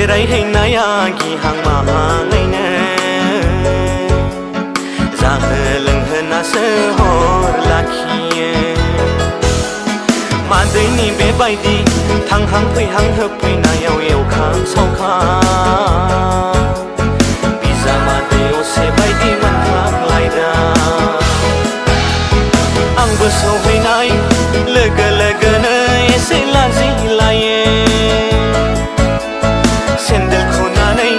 बेरायहैनाया गिहां माहाङैनो जाहो लोंहोनासो हर लाखियो मादैनि बेबायदि थांहां फैहां होफैनायाव एवखां सावखां बिजामादै असे बायदि मोनफ्लांलायदा आंबो सौहैनाय लोगो लोगोनो एसे लाजिलायो सेन्देल खुनानै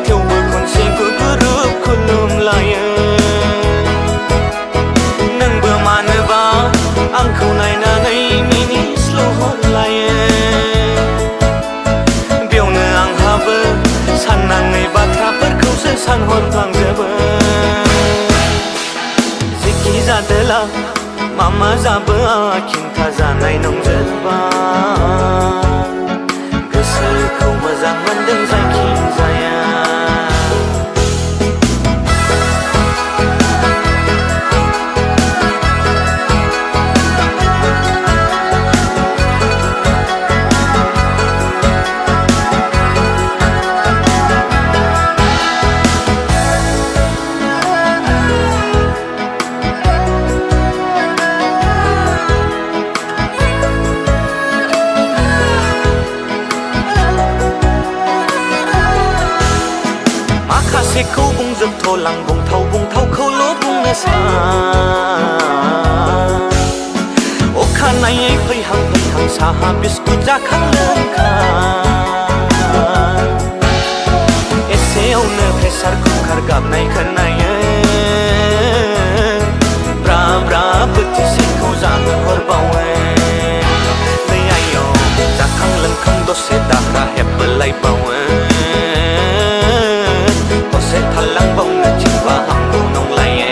थेवबो खनसे गुगुरुब खुलुमलायो नोंबो मानोबा आंखौ नायनानै मिनिस्लुहरलायो बेयावनो आंहाबो साननाङै बाथ्राफोरखौसो सानहरफ्लांजोबो जेखि जादोला मामा जाबोआ खिन्था जानाय नंजोबा गोसोखौ मोजां मोनदों जायखि जाया माखासेखौ बुंजोबथ'लां बुंथावखौल' बुंनो सान अखानायै फैहां फैहां साहा बिस्कुट जाखां लोंखां एसेयावनो प्रेसार कुकार गाबनाय खोनायो ब्रा ब्रा बोथिसेखौ जानो हरबावो नै आयौ जाखां लोंखां दसे दाह्रा हेबबोलायबावो थालांबावनो थिनबा हामगौ नंलायो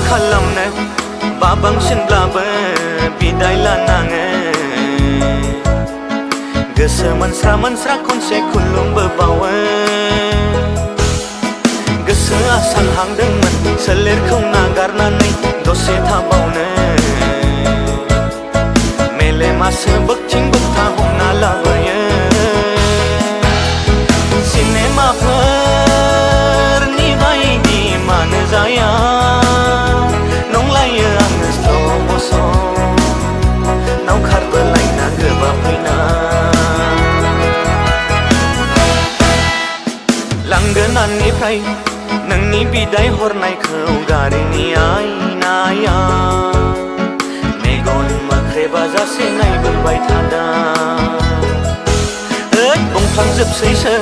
खालामनो बाबांसिनब्लाबो बिदाय लानाङो गोसो मोनस्रा मोनस्रा खनसे खुलुमबोबावो गोसोआ सानहांदोंमोन सोलेरखौ नागारनानै दसे थाबावनो मेलेमासो बोगथिं बोगथा हमना लाबोयो सिनेमाफोरनि बायदि मानो जाया लांगोनानिफ्राय नोंनि बिदाय हरनायखौ गारिनि आयनाया मेगन मोख्रेबाजासे नायबोबाय थादा बुंफ्लांजोबसैसो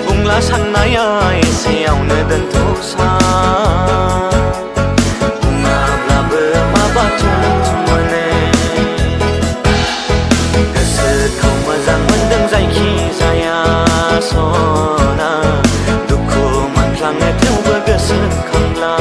बुंला साननाया एसेयावनो दोनथ'सा बुङाब्लाबो माबाथ' मोनो गोसोखौ मोजां मोनदों जायखि जाया सना दुखु मोनफ्लाङो थेवबो गोसोखांब्ला